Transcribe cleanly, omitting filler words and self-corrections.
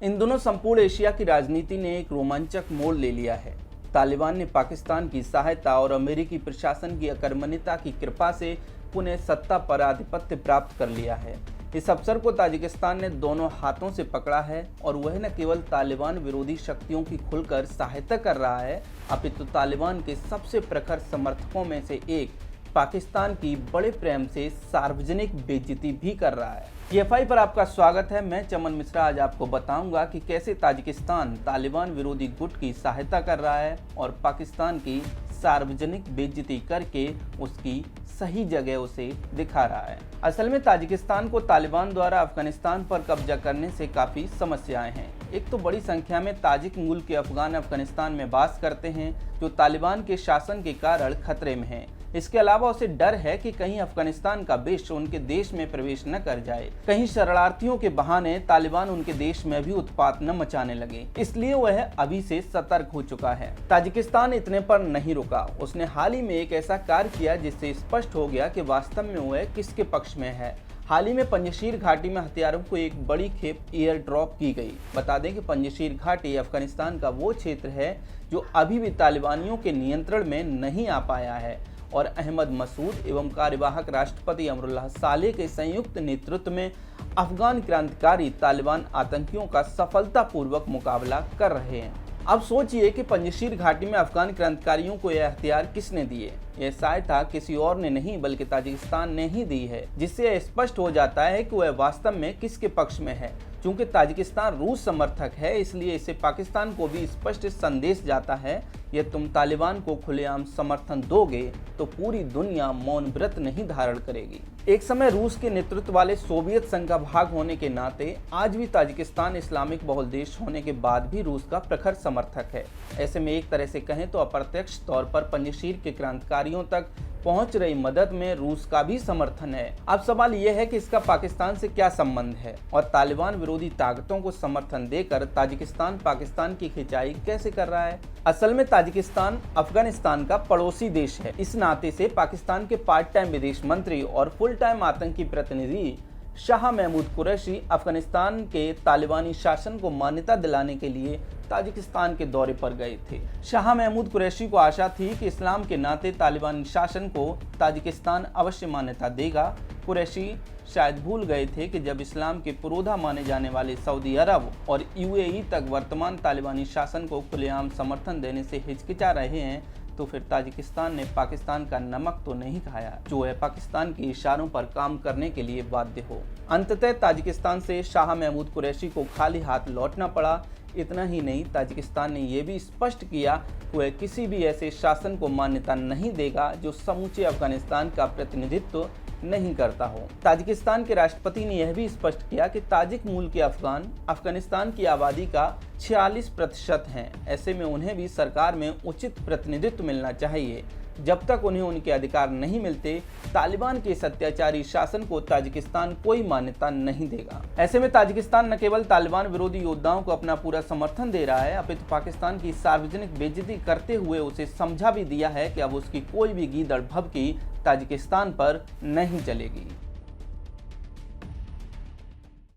इन दोनों संपूर्ण एशिया की राजनीति ने एक रोमांचक मोड़ ले लिया है। तालिबान ने पाकिस्तान की सहायता और अमेरिकी प्रशासन की अकर्मण्यता की कृपा से पुनः सत्ता पर आधिपत्य प्राप्त कर लिया है। इस अवसर को ताजिकिस्तान ने दोनों हाथों से पकड़ा है और वह न केवल तालिबान विरोधी शक्तियों की खुलकर सहायता कर रहा है, अपितु तालिबान के सबसे प्रखर समर्थकों में से एक पाकिस्तान की बड़े प्रेम से सार्वजनिक बेइज्जती भी कर रहा है। TFI पर आपका स्वागत है। मैं चमन मिश्रा आज आपको बताऊंगा कि कैसे ताजिकिस्तान तालिबान विरोधी गुट की सहायता कर रहा है और पाकिस्तान की सार्वजनिक बेइज्जती करके उसकी सही जगह उसे दिखा रहा है। असल में ताजिकिस्तान को तालिबान द्वारा अफगानिस्तान पर कब्जा करने से काफ़ी समस्याएं हैं। एक तो बड़ी संख्या में ताजिक मूल के अफगान अफगानिस्तान में वास करते हैं जो तालिबान के शासन के कारण खतरे में हैं। इसके अलावा उसे डर है कि कहीं अफगानिस्तान का विष उनके देश में प्रवेश न कर जाए, कहीं शरणार्थियों के बहाने तालिबान उनके देश में भी उत्पात न मचाने लगे। इसलिए वह अभी से सतर्क हो चुका है। ताजिकिस्तान इतने पर नहीं रुका, उसने हाल ही में एक ऐसा कार्य किया जिससे स्पष्ट हो गया कि वास्तव में वह किसके पक्ष में है। हाल ही में पंजशीर घाटी में हथियारों को एक बड़ी खेप एयर ड्रॉप की गई। बता दें कि पंजशीर घाटी अफगानिस्तान का वो क्षेत्र है जो अभी भी तालिबानियों के नियंत्रण में नहीं आ पाया है और अहमद मसूद एवं कार्यवाहक राष्ट्रपति अमरुल्लाह सालेह के संयुक्त नेतृत्व में अफगान क्रांतिकारी तालिबान आतंकियों का सफलतापूर्वक मुकाबला कर रहे हैं। अब सोचिए कि पंजशीर घाटी में अफगान क्रांतिकारियों को यह हथियार किसने दिए। यह सहायता किसी और ने नहीं बल्कि ताजिकिस्तान ने ही दी है, जिससे यह स्पष्ट हो जाता है कि वह वास्तव में किसके पक्ष में है। चूंकि ताजिकिस्तान रूस समर्थक है, इसलिए इससे पाकिस्तान को भी स्पष्ट संदेश जाता है, यदि तुम तालिबान को खुलेआम समर्थन दोगे तो पूरी दुनिया मौन व्रत नहीं धारण करेगी। एक समय रूस के नेतृत्व वाले सोवियत संघ का भाग होने के नाते आज भी ताजिकिस्तान इस्लामिक बहुल देश होने के बाद भी रूस का प्रखर समर्थक है। ऐसे में एक तरह से कहें तो अप्रत्यक्ष तौर पर पंजशीर के क्रांतिकारियों तक पहुंच रही मदद में रूस का भी समर्थन है। अब सवाल यह है कि इसका पाकिस्तान से क्या संबंध है और तालिबान विरोधी ताकतों को समर्थन देकर ताजिकिस्तान पाकिस्तान की खिंचाई कैसे कर रहा है। असल में ताजिकिस्तान अफगानिस्तान का पड़ोसी देश है। इस नाते से पाकिस्तान के पार्ट टाइम विदेश मंत्री और फुल टाइम आतंकी प्रतिनिधि शाह महमूद कुरैशी अफगानिस्तान के तालिबानी शासन को मान्यता दिलाने के लिए ताजिकिस्तान के दौरे पर गए थे। शाह महमूद कुरैशी को आशा थी कि इस्लाम के नाते तालिबानी शासन को ताजिकिस्तान अवश्य मान्यता देगा। कुरैशी शायद भूल गए थे कि जब इस्लाम के पुरोधा माने जाने वाले सऊदी अरब और UAE तक वर्तमान तालिबानी शासन को खुलेआम समर्थन देने से हिचकिचा रहे हैं, तो फिर ताजिकिस्तान ने पाकिस्तान का नमक तो नहीं खाया जो है पाकिस्तान के इशारों पर काम करने के लिए बाध्य हो। अंततः ताजिकिस्तान से शाह महमूद कुरैशी को खाली हाथ लौटना पड़ा। इतना ही नहीं, ताजिकिस्तान ने यह भी स्पष्ट किया कि वह किसी भी ऐसे शासन को मान्यता नहीं देगा जो समूचे अफगानिस्तान का प्रतिनिधित्व नहीं करता हो। ताजिकिस्तान के राष्ट्रपति ने यह भी स्पष्ट किया कि ताजिक मूल के अफगान अफगानिस्तान की आबादी का 46% हैं। ऐसे में उन्हें भी सरकार में उचित प्रतिनिधित्व मिलना चाहिए। जब तक उन्हें उनके अधिकार नहीं मिलते, तालिबान के इस अत्याचारी शासन को ताजिकिस्तान कोई मान्यता नहीं देगा। ऐसे में ताजिकिस्तान न केवल तालिबान विरोधी योद्धाओं को अपना पूरा समर्थन दे रहा है, अपितु पाकिस्तान की सार्वजनिक बेइज्जती करते हुए उसे समझा भी दिया है कि अब उसकी कोई भी गीदड़ भभकी ताजिकिस्तान पर नहीं चलेगी।